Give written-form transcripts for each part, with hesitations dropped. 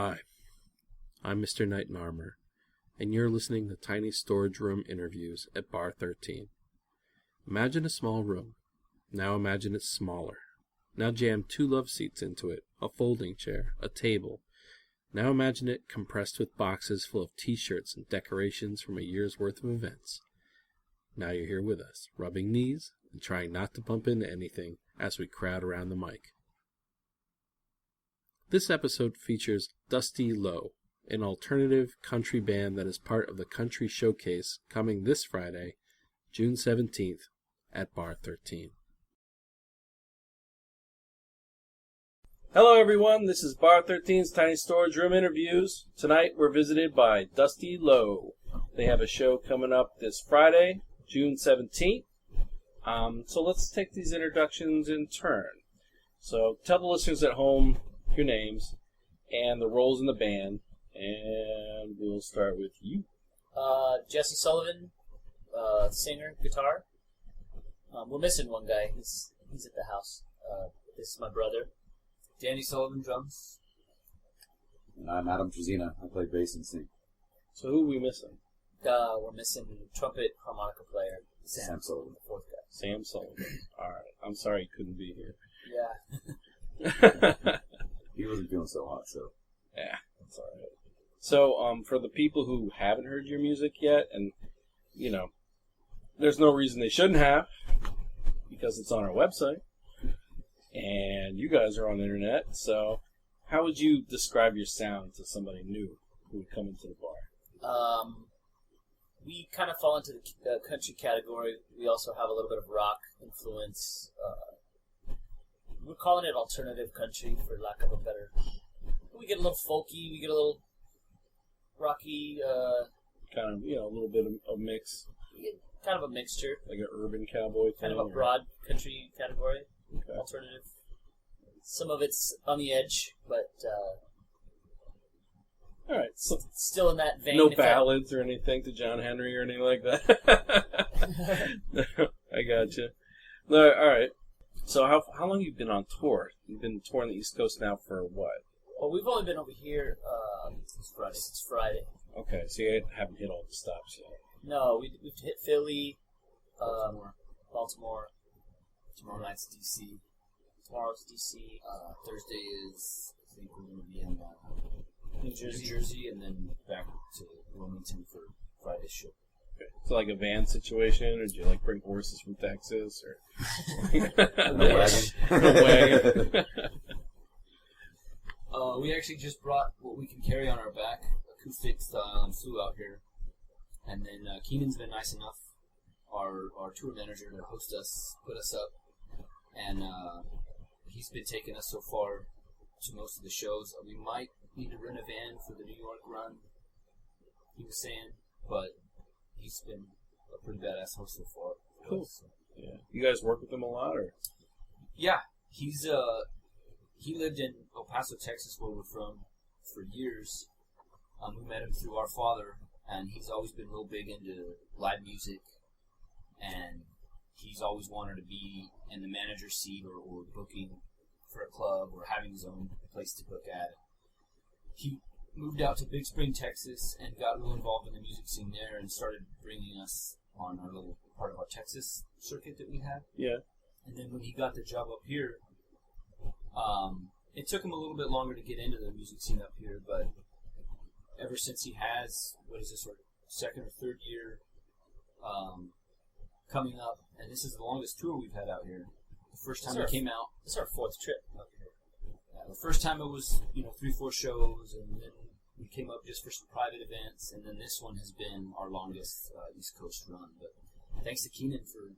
Hi, I'm Mr. Knight in Armor, and you're listening to Tiny Storage Room Interviews at Bar 13. Imagine a small room. Now imagine it smaller. Now jam 2 love seats into it, a folding chair, a table. Now imagine it compressed with boxes full of t-shirts and decorations from a year's worth of events. Now you're here with us, rubbing knees and trying not to bump into anything as we crowd around the mic. This episode features Dusty Lowe, an alternative country band that is part of the Country Showcase coming this Friday, June 17th, at Bar 13. Hello everyone, this is Bar 13's Tiny Storage Room Interviews. Tonight we're visited by Dusty Lowe. They have a show coming up this Friday, June 17th. So let's take these introductions in turn. So tell the listeners at home your names and the roles in the band, and we'll start with you. Jesse Sullivan, singer, guitar. We're missing one guy. He's at the house. This is my brother. Danny Sullivan, drums. And I'm Adam Trezina. I play bass and sing. So who are we missing? We're missing trumpet, harmonica player, Sam Sullivan. the fourth guy. Sam Sullivan. Alright, I'm sorry he couldn't be here. Yeah. He wasn't feeling so hot, so. Yeah, that's alright. So, for the people who haven't heard your music yet, and, you know, there's no reason they shouldn't have, because it's on our website, and you guys are on the internet, so how would you describe your sound to somebody new who would come into the bar? We kind of fall into the country category. We also have a little bit of rock influence. We're calling it alternative country, for lack of a better. We get a little folky, we get a little rocky. Kind of, a little bit of a mix. Kind of a mixture. Like an urban cowboy thing? Kind of a broad country category. Okay. Alternative. Some of it's on the edge, but all right. So still in that vein. No ballads or anything to John Henry or anything like that. No, I gotcha. No, all right. So how long have you been on tour? You've been touring the East Coast now for what? Well, we've only been over here since Friday. Okay, so you haven't hit all the stops yet. No, we've hit Philly, Baltimore. Tomorrow night's D.C. Tomorrow's D.C. Thursday is, I think we're going to be in New Jersey, and then back to Wilmington for Friday's show. Okay. So like a van situation, or do you like bring horses from Texas, or No wagon. No wagon? We actually just brought what we can carry on our back, acoustic style, and flew out here. And then Keenan's been nice enough, our tour manager, to host us, put us up. And he's been taking us so far to most of the shows. We might need to rent a van for the New York run, he was saying, but he's been a pretty badass host so far. Cool. Yeah. You guys work with him a lot, or? Yeah, he's he lived in El Paso, Texas, where we're from, for years. We met him through our father, and he's always been real big into live music, and he's always wanted to be in the manager's seat or booking for a club or having his own place to book at. He moved out to Big Spring, Texas, and got real involved in the music scene there and started bringing us on our little part of our Texas circuit that we have. Yeah. And then when he got the job up here, it took him a little bit longer to get into the music scene up here, but ever since he has, our second or third year coming up, and this is the longest tour we've had out here. The first time we came out... This is our 4th trip up here. The first time it was, 3-4 shows, and then we came up just for some private events, and then this one has been our longest East Coast run. But thanks to Keenan for,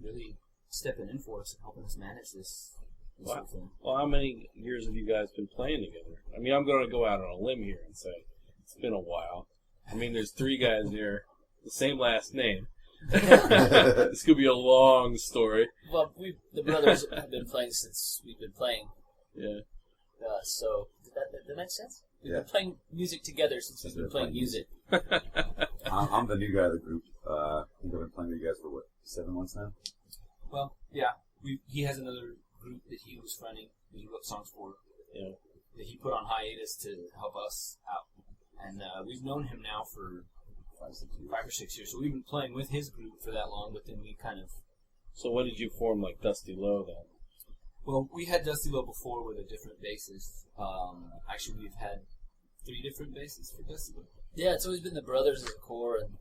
really stepping in for us and helping us manage this whole thing. Well, how many years have you guys been playing together? I mean, I'm going to go out on a limb here and say it's been a while. I mean, there's 3 guys here, the same last name. This could be a long story. Well, the brothers have been playing since we've been playing. Yeah. So, did that make sense? We've Yeah. been playing music together since we've been playing music. I'm the new guy of the group. I think I've been playing with you guys for, 7 months now? Well, yeah. He has another group that he was fronting, that he wrote songs for. Yeah. that he put on hiatus to help us out. And we've known him now for 5 or 6 years. So we've been playing with his group for that long, but then we kind of... So when did you form, like, Dusty Low, then? Well, we had Dusty Low before with a different bassist. Actually, we've had 3 different bassists for Dusty Low. Yeah, it's always been the brothers as a core, and,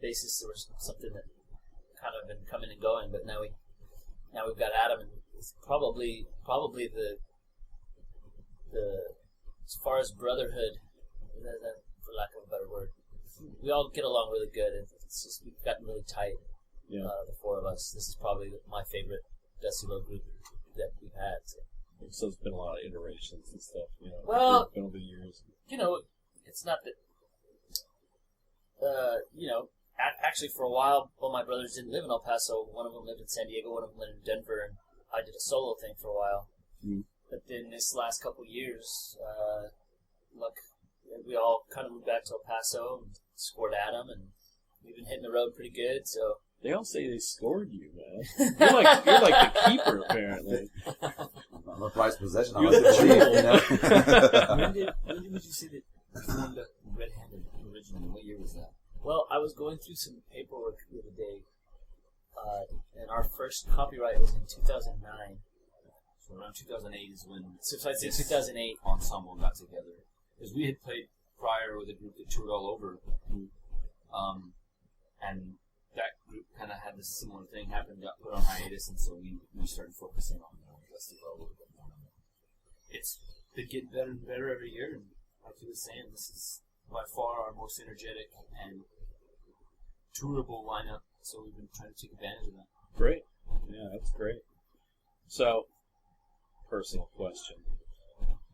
bassists were something that kind of been coming and going, but now we've got Adam, and it's probably the as far as brotherhood, for lack of a better word, we all get along really good, and it's just we've gotten really tight. Yeah. The 4 of us. This is probably my favorite Dusty Low group that we've had. So it's been a lot of iterations and stuff, Well, over the years. It's not that, actually for a while, my brothers didn't live in El Paso. One of them lived in San Diego, one of them lived in Denver, and I did a solo thing for a while. Mm. But then this last couple years, we all kind of moved back to El Paso and scored Adam, and we've been hitting the road pretty good, so... They all say they scored you, man. You're like the keeper, apparently. I'm a prized possession. You're the When would you say that you won the red-handed originally? What year was that? Well, I was going through some paperwork the other day, and our first copyright was in 2009. So around 2008 is when... So if I'd say 2008. Ensemble got together. Because we had played prior with a group that toured all over. And that group kind of had this similar thing happen, got put on hiatus, and so we started focusing on Dusty Low a little bit more. It's been getting better and better every year, and like he was saying, this is by far our most energetic and tourable lineup, so we've been trying to take advantage of that. Great. Yeah, that's great. So, personal question.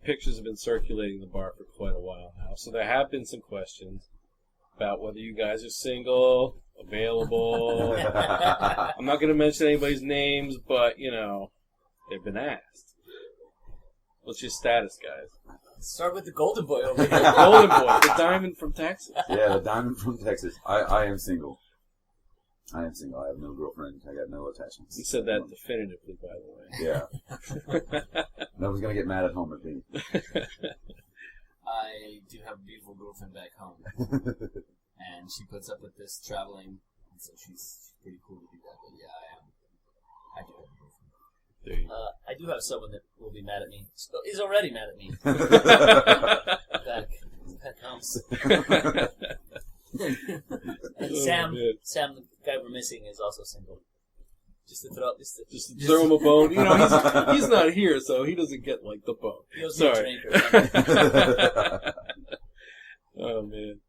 Pictures have been circulating the bar for quite a while now, so there have been some questions about whether you guys are single, available. I'm not going to mention anybody's names, but, they've been asked. What's your status, guys? Start with the Golden Boy over here. The Golden Boy, the diamond from Texas. Yeah, the diamond from Texas. I am single. I am single. I have no girlfriend. I got no attachments. You said that definitively, by the way. Yeah. Nobody's going to get mad at home at me. I do have a beautiful girlfriend back home. And she puts up with this traveling, and so she's pretty cool to do that. But yeah, I do have a girlfriend. There you go. I do have someone that will be mad at me. He's already mad at me. Back home. And Sam, the guy we're missing, is also single. Just to throw him a bone. He's not here, so he doesn't get the bone. He owes me a drink or something. Oh man.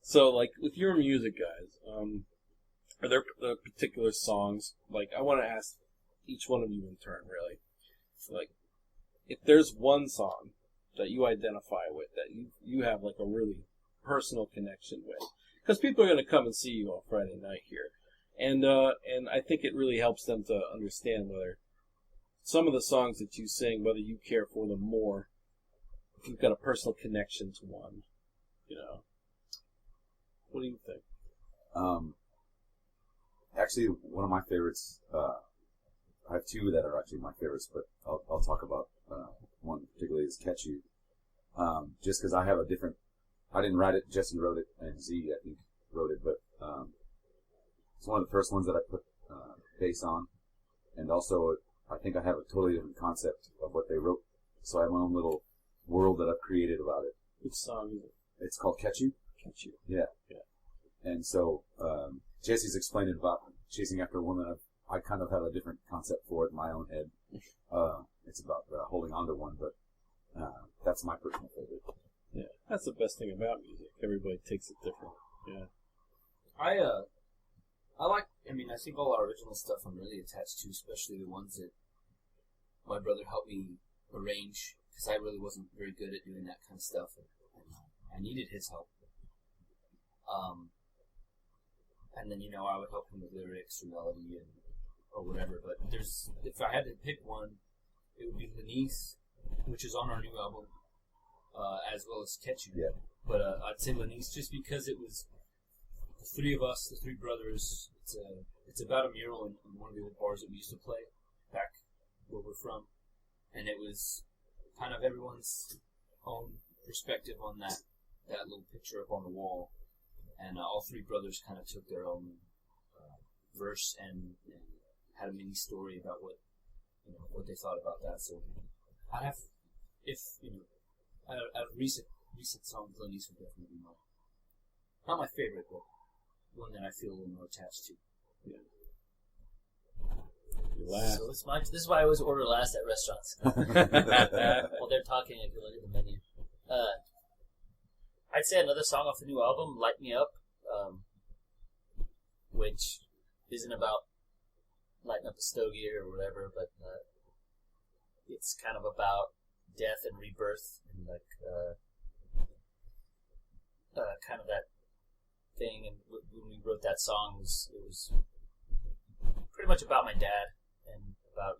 So with your music, guys, are there particular songs? I want to ask each one of you in turn, really. If there's one song that you identify with, that you have a really personal connection with, because people are going to come and see you on Friday night here. And I think it really helps them to understand whether some of the songs that you sing, whether you care for them more, if you've got a personal connection to one, What do you think? Actually, one of my favorites, I have 2 that are actually my favorites, but I'll talk about one particularly is Catch You. Just because I have a different, I didn't write it, Jesse wrote it, and Z, I think, wrote it, but it's one of the first ones that I put bass on, and also I think I have a totally different concept of what they wrote, so I have my own little world that I've created about it. Which song is it? It's called Catch You. Catch You. Yeah. And so Jesse's explained it about chasing after a woman. I kind of have a different concept for it in my own head. It's about holding on to one, but that's my personal favorite. Yeah, that's the best thing about music. Everybody takes it different. Yeah. I think all our original stuff I'm really attached to, especially the ones that my brother helped me arrange, because I really wasn't very good at doing that kind of stuff, and I needed his help. And then, I would help him with lyrics or melody or whatever, but if I had to pick one, it would be Lenice, which is on our new album, as well as Catch You. Yeah. But I'd say Lenice just because it was the 3 of us, the 3 brothers. It's about a mural in one of the old bars that we used to play back where we're we're from, and it was kind of everyone's own perspective on that little picture up on the wall, and all three brothers kind of took their own verse and had a mini story about what they thought about that. So I have, out of recent songs, Lindy's would definitely be not my favorite, but one that I feel a little more attached to. Yeah. Last. So this is why I always order last at restaurants. While they're talking, I can look at the menu. I'd say another song off the new album, "Light Me Up," which isn't about lighting up a stogie or whatever, but it's kind of about death and rebirth, and kind of that thing. And when we wrote that song, it was pretty much about my dad and about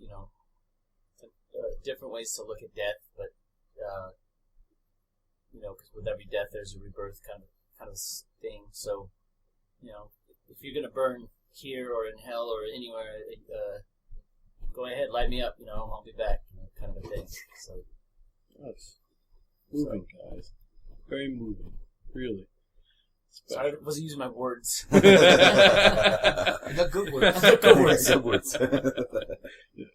different ways to look at death, but because with every death there's a rebirth kind of thing. So if you're gonna burn here or in hell or anywhere, go ahead, light me up. I'll be back. Kind of a thing. So that's moving, guys. Very moving, really. So I wasn't using my words. The good words. The good words.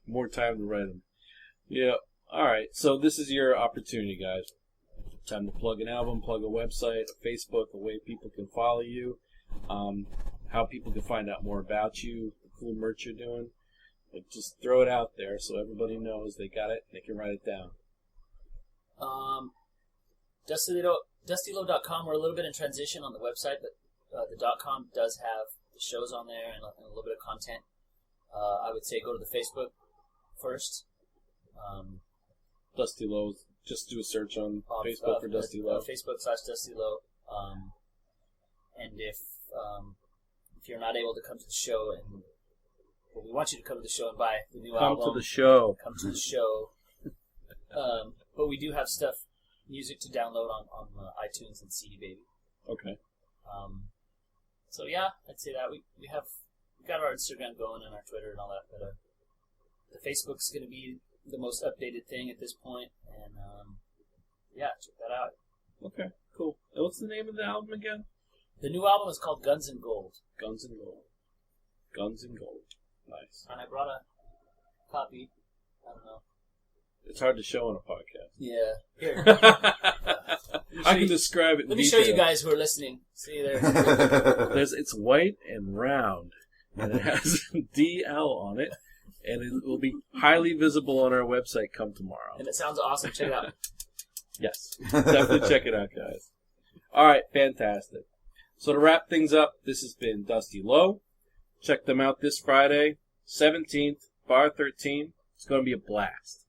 More time to write them. Yeah. All right. So this is your opportunity, guys. Time to plug an album, plug a website, a Facebook, a way people can follow you, how people can find out more about you, the cool merch you're doing. Like, just throw it out there so everybody knows they got it. They can write it down. DustyLow.com. We're a little bit in transition on the website, but the .com does have the shows on there and a little bit of content. I would say go to the Facebook first. Dusty Low. Just do a search on Facebook for Dusty Low. Facebook/Dusty Low. And if you're not able to come to the show, we want you to come to the show and buy the new album. Come to the show. Come to the show. But we do have music to download on iTunes and CD Baby. Okay. So yeah, I'd say that we got our Instagram going and our Twitter and all that, but the Facebook's going to be the most updated thing at this point, and check that out. Okay, cool. And what's the name of the album again? The new album is called Guns and Gold. Guns and Gold. Guns and Gold. Nice. And I brought a copy. I don't know. It's hard to show on a podcast. Yeah. Here. I can describe it in Let me detail. show you guys who are listening. See there. It's white and round, and it has DL on it, and it will be highly visible on our website come tomorrow. And it sounds awesome. Check it out. Yes. Definitely check it out, guys. All right. Fantastic. So to wrap things up, this has been Dusty Low. Check them out this Friday, 17th, Bar 13. It's going to be a blast.